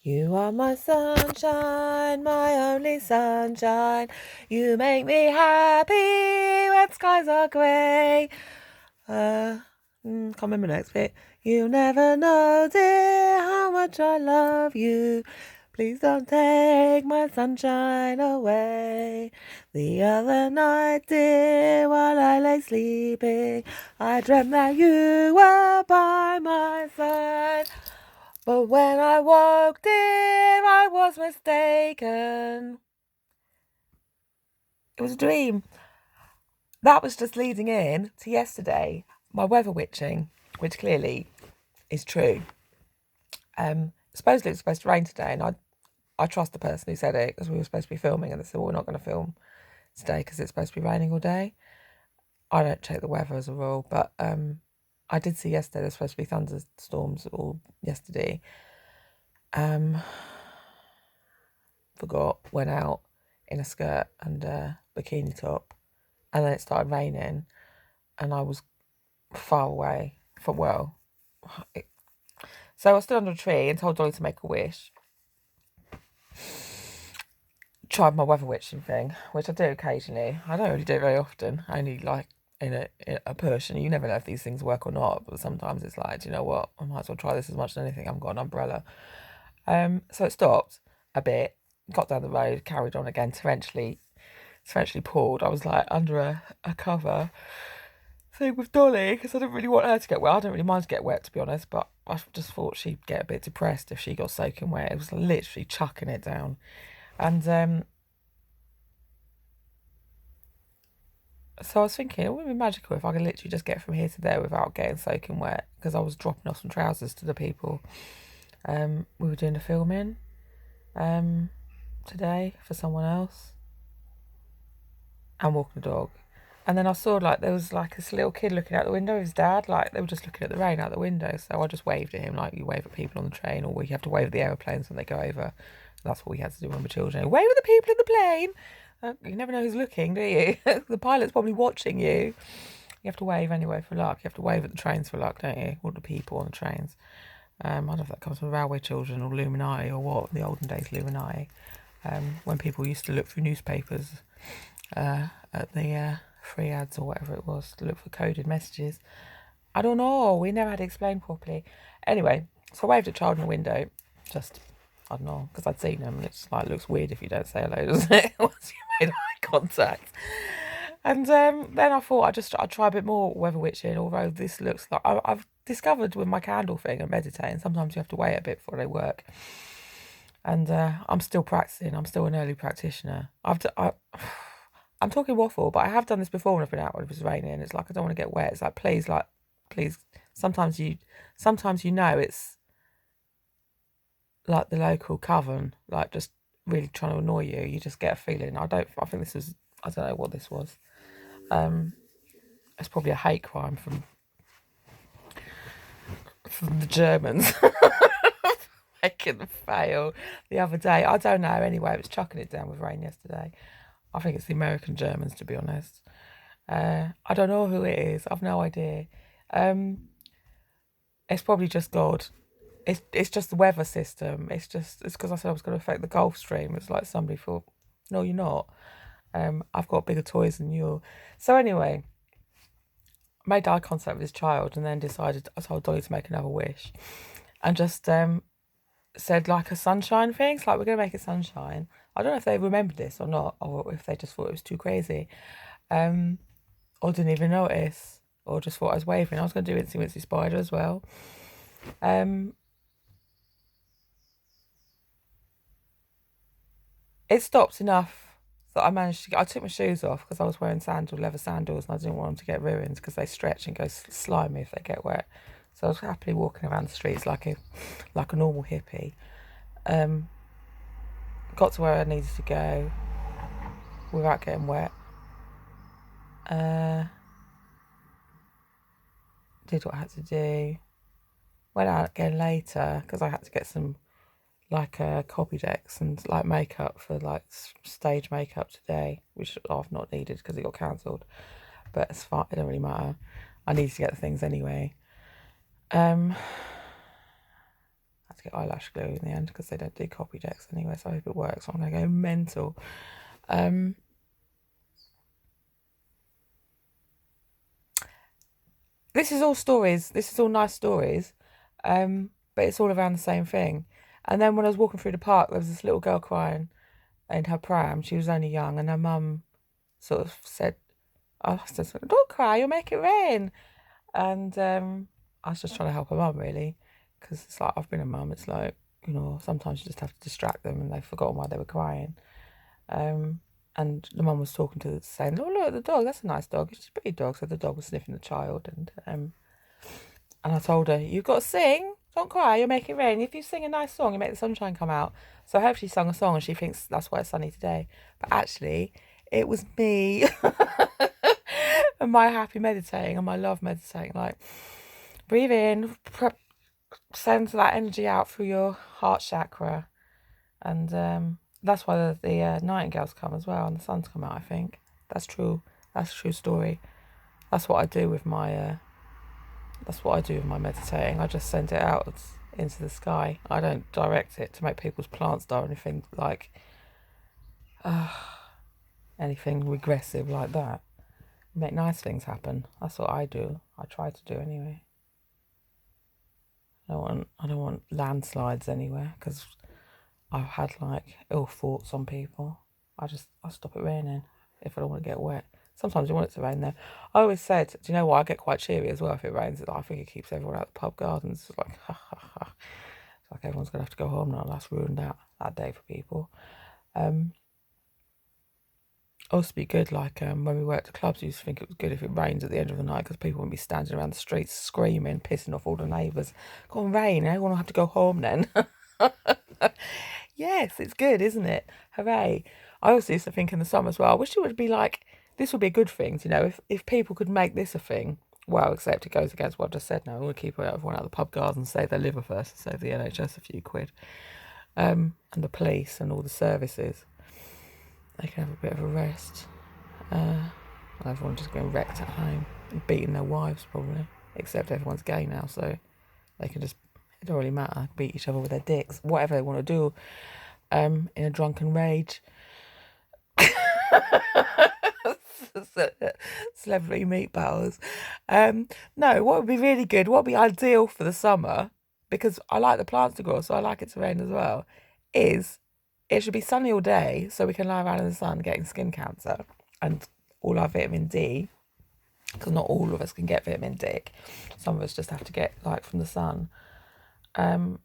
You are my sunshine, my only sunshine. You make me happy when skies are grey. Can't remember the next bit. You never know, dear, how much I love you. Please don't take my sunshine away. The other night, dear, while I lay sleeping, I dreamt that you were by my side. But when I woke, dear, I was mistaken. It was a dream. That was just leading in to yesterday, my weather witching, which clearly is true. Supposedly it was supposed to rain today, and I trust the person who said it because we were supposed to be filming, and they said, well, we're not going to film today because it's supposed to be raining all day. I don't check the weather as a rule, but I did see yesterday there's supposed to be thunderstorms all yesterday. Forgot, went out in a skirt and a bikini top, and then it started raining, and I was far away from, so I was stood under a tree and told Dolly to make a wish. Tried my weather witching thing, which I do occasionally. I don't really do it very often, only like in a push, and you never know if these things work or not, but sometimes it's like, do you know what, I might as well try this as much as anything. I've got an umbrella. So it stopped a bit, got down the road, carried on again, torrentially poured. I was like under a cover thing with Dolly because I didn't really want her to get wet. I don't really mind to get wet, to be honest, but I just thought she'd get a bit depressed if she got soaking wet. It was literally chucking it down. And so I was thinking, it wouldn't be magical if I could literally just get from here to there without getting soaking wet, because I was dropping off some trousers to the people we were doing the filming today for someone else, and walking the dog. And then I saw like there was like this little kid looking out the window with his dad, like they were just looking at the rain out the window. So I just waved at him like you wave at people on the train, or you have to wave at the aeroplanes when they go over. That's what we had to do when we were children. Wave at the people in the plane. You never know who's looking, do you? The pilot's probably watching you. You have to wave anyway for luck. You have to wave at the trains for luck, don't you? All the people on the trains. I don't know if that comes from railway children or Illuminati or what. In the olden days, Illuminati. When people used to look through newspapers at the free ads or whatever it was to look for coded messages. I don't know. We never had it explained properly. Anyway, so I waved at a child in the window. Just, I don't know, because I'd seen them, and it's like, looks weird if you don't say hello, doesn't it? Once you made eye contact. And then I thought I'd try a bit more weather witching, although this looks like I've discovered with my candle thing and meditating, sometimes you have to wait a bit before they work. And I'm still practicing. I'm still an early practitioner. I'm talking waffle, but I have done this before when I've been out when it was raining. It's like I don't want to get wet. It's like please. Sometimes you know it's like the local coven, like just really trying to annoy you. You just get a feeling. I think this was. I don't know what this was. It's probably a hate crime from the Germans making the fail the other day. I don't know. Anyway, it was chucking it down with rain yesterday. I think it's the American Germans, to be honest. I don't know who it is. I've no idea. It's probably just God. It's just the weather system. It's because I said I was going to affect the Gulf Stream. It's like somebody thought, no, you're not. I've got bigger toys than you. So anyway, made eye contact with this child and then I told Dolly to make another wish, and just said like a sunshine thing. It's like, we're going to make it sunshine. I don't know if they remembered this or not, or if they just thought it was too crazy, or didn't even notice, or just thought I was waving. I was going to do Incy Wincy Spider as well. It stopped enough that I managed to I took my shoes off because I was wearing leather sandals, and I didn't want them to get ruined because they stretch and go slimy if they get wet. So I was happily walking around the streets like a normal hippie. Got to where I needed to go without getting wet. Did what I had to do. Went out again later because I had to get some like copy decks and like makeup for like stage makeup today, which I've not needed because it got cancelled. But it's fine. It don't really matter. I need to get the things anyway. And had to get eyelash glue in the end because they don't do copy decks anyway, so I hope it works. I'm going to go mental. This is all stories. This is all nice stories, but it's all around the same thing. And then when I was walking through the park, there was this little girl crying in her pram. She was only young, and her mum sort of said, "I said, don't cry, you'll make it rain." And I was just trying to help her mum, really, because it's like, I've been a mum. It's like, sometimes you just have to distract them, and they've forgotten why they were crying. And the mum was talking to saying, "Oh, look at the dog. That's a nice dog. It's a pretty dog." So the dog was sniffing the child, and I told her, "You've got to sing. Don't cry. You'll make it rain. If you sing a nice song, you make the sunshine come out." So I hope she sung a song, and she thinks that's why it's sunny today. But actually, it was me and my happy meditating and my love meditating. Like, breathe in, send that energy out through your heart chakra, and that's why the nightingales come as well, and the suns come out. I think that's true. That's a true story. That's what I do with my. That's what I do with my meditating. I just send it out into the sky. I don't direct it to make people's plants die or anything like anything regressive like that. Make nice things happen. That's what I do. I try to do anyway. I don't want landslides anywhere because I've had like ill thoughts on people. I stop it raining if I don't want to get wet. Sometimes you want it to rain though. I always said, do you know what? I get quite cheery as well if it rains. I think it keeps everyone out of the pub gardens. It's like, ha ha ha. It's like everyone's going to have to go home now. That's ruined that day for people. Also be good, like when we worked at clubs, we used to think it was good if it rains at the end of the night because people wouldn't be standing around the streets screaming, pissing off all the neighbours. Go on, rain, everyone will have to go home then. Yes, it's good, isn't it? Hooray. I also used to think in the summer as well, I wish it would be like, this would be a good thing, if people could make this a thing. Well, except it goes against what I just said now. We want to keep everyone out of the pub gardens, save their liver first, and save the NHS a few quid. And the police and all the services. They can have a bit of a rest. Everyone just getting wrecked at home and beating their wives probably. Except everyone's gay now, so they can just, it don't really matter, beat each other with their dicks, whatever they want to do, in a drunken rage. Celebrity meat battles. No, what would be really good, what would be ideal for the summer, because I like the plants to grow, so I like it to rain as well, is it should be sunny all day so we can lie around in the sun getting skin cancer and all our vitamin D, because not all of us can get vitamin D. Some of us just have to get like from the sun. And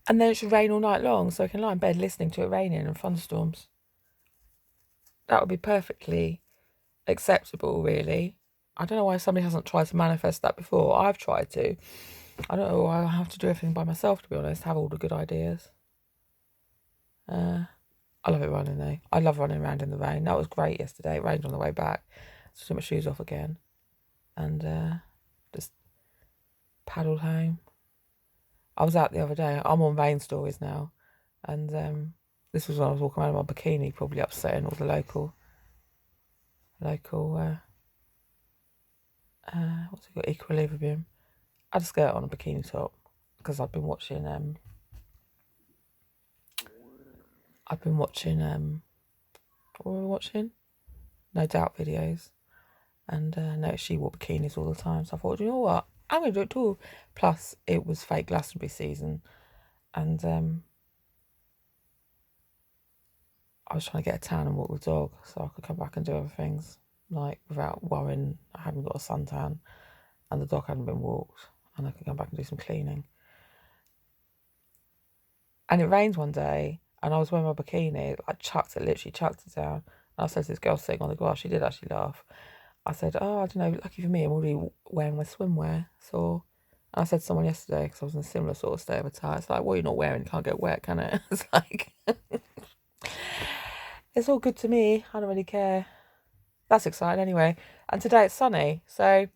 then it should rain all night long so I can lie in bed listening to it raining and thunderstorms. That would be perfectly acceptable, really. I don't know why somebody hasn't tried to manifest that before. I've tried to. I don't know why I have to do everything by myself, to be honest, have all the good ideas. I love it running though. I love running around in the rain. That was great yesterday. It rained on the way back. So I took my shoes off again and just paddled home. I was out the other day. I'm on rain stories now. And this was when I was walking around in my bikini, probably upsetting all the local what's it called, equilibrium. I had a skirt on, a bikini top, because I've been watching what were we watching? No Doubt videos, and noticed she wore bikinis all the time. So I thought, you know what, I'm gonna do it too. Plus, it was fake Glastonbury season, and I was trying to get a tan and walk the dog, so I could come back and do other things, like without worrying I hadn't got a suntan, and the dog hadn't been walked, and I could come back and do some cleaning. And it rained one day, and I was wearing my bikini. I literally chucked it down. And I said to this girl sitting on the grass, she did actually laugh. I said, "Oh, I don't know, lucky for me, I'm already wearing my swimwear." So, and I said to someone yesterday, because I was in a similar sort of state of attire, it's like, well, you're not wearing, it can't get wet, can it? It's like, it's all good to me. I don't really care. That's exciting anyway. And today it's sunny, so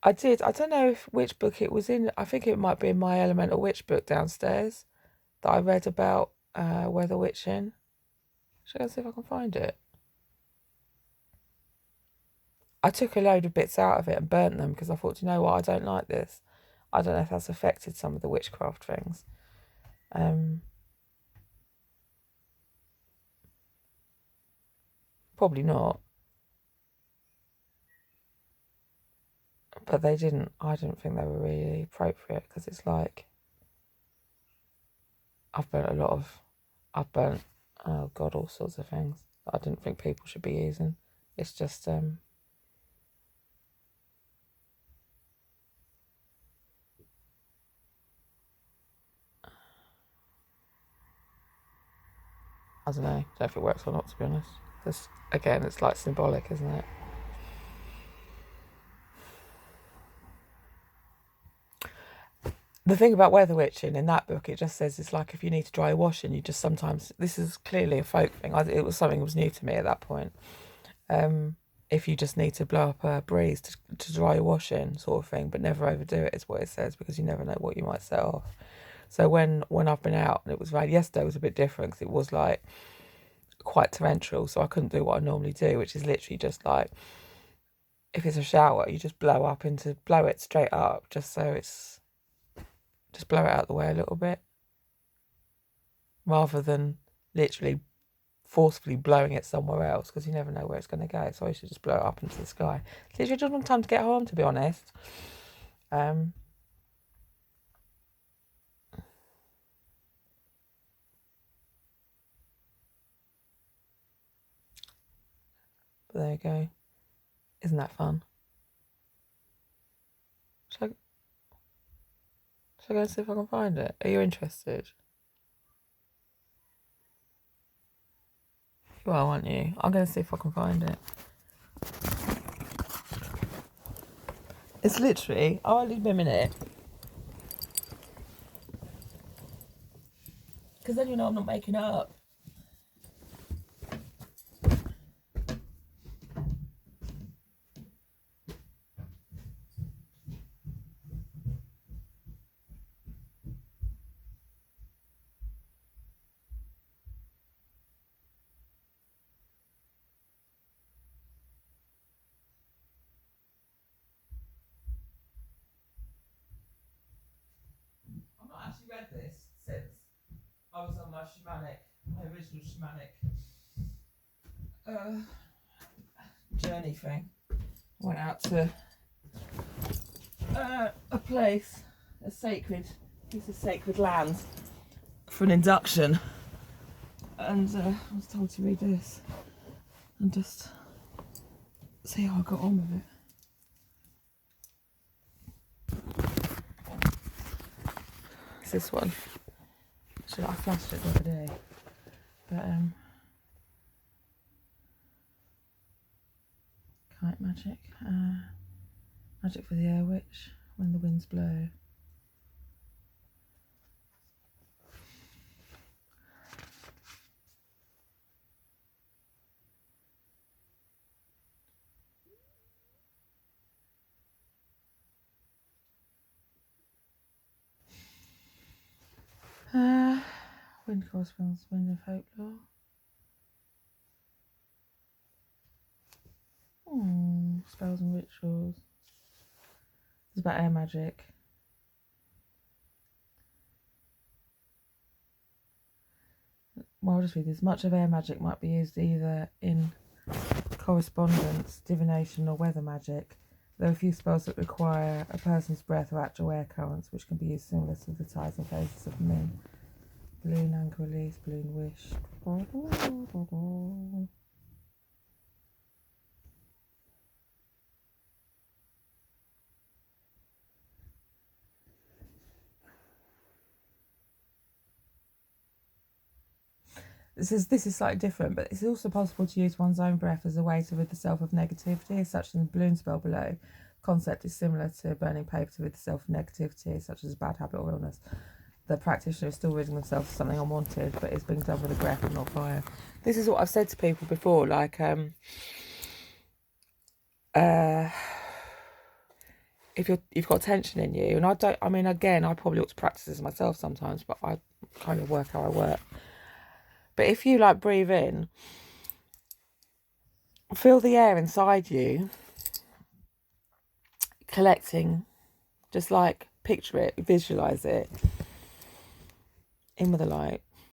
I don't know which book it was in. I think it might be in my Elemental Witch book downstairs that I read about weather witching. Should I go see if I can find it? I took a load of bits out of it and burnt them because I thought, you know what, I don't like this. I don't know if that's affected some of the witchcraft things. Probably not. But they didn't, I didn't think they were really appropriate because it's like, I've burnt, oh God, all sorts of things that I didn't think people should be using. It's just, I don't know if it works or not, to be honest. Again, it's like symbolic, isn't it? The thing about weather witching in that book, it just says it's like if you need to dry washing, you just sometimes, this is clearly a folk thing. It was something that was new to me at that point. If you just need to blow up a breeze to dry your washing, sort of thing, but never overdo it, is what it says, because you never know what you might set off. So when I've been out and it was rain, yesterday was a bit different because it was like quite torrential, so I couldn't do what I normally do, which is literally just like, if it's a shower, you just blow it straight up, just blow it out the way a little bit, rather than literally forcefully blowing it somewhere else, because you never know where it's going to go. So I should just blow it up into the sky. It's literally just one time to get home, to be honest. But there you go. Isn't that fun? Shall I go and see if I can find it? Are you interested? You are, aren't you? I'm going to see if I can find it. It's literally, I'll leave me a minute. Because then you know I'm not making it up. I've not actually read this since I was on my original shamanic journey thing. Went out to a place, a piece of sacred land for an induction, and I was told to read this and just see how I got on with it. It's this one. I flashed it the other day, but kite magic, magic for the air witch when the winds blow. Wind corresponds to wind of folklore. Spells and rituals. It's about air magic. Well, I'll just read this. Much of air magic might be used either in correspondence, divination, or weather magic. There are a few spells that require a person's breath or actual air currents, which can be used similar to the tides and phases of the moon. Balloon, anger release, balloon wish. This is slightly different, but it's also possible to use one's own breath as a way to rid the self of negativity, such as in the balloon spell below. The concept is similar to burning paper to rid the self of negativity, such as a bad habit or illness. The practitioner is still ridding themselves of something unwanted, but it's being done with a breath and not fire. This is what I've said to people before, like, if you've got tension in you, and I probably ought to practice this myself sometimes, but I kind of work how I work. But if you like breathe in, feel the air inside you collecting, just like picture it, visualize it, in with the light.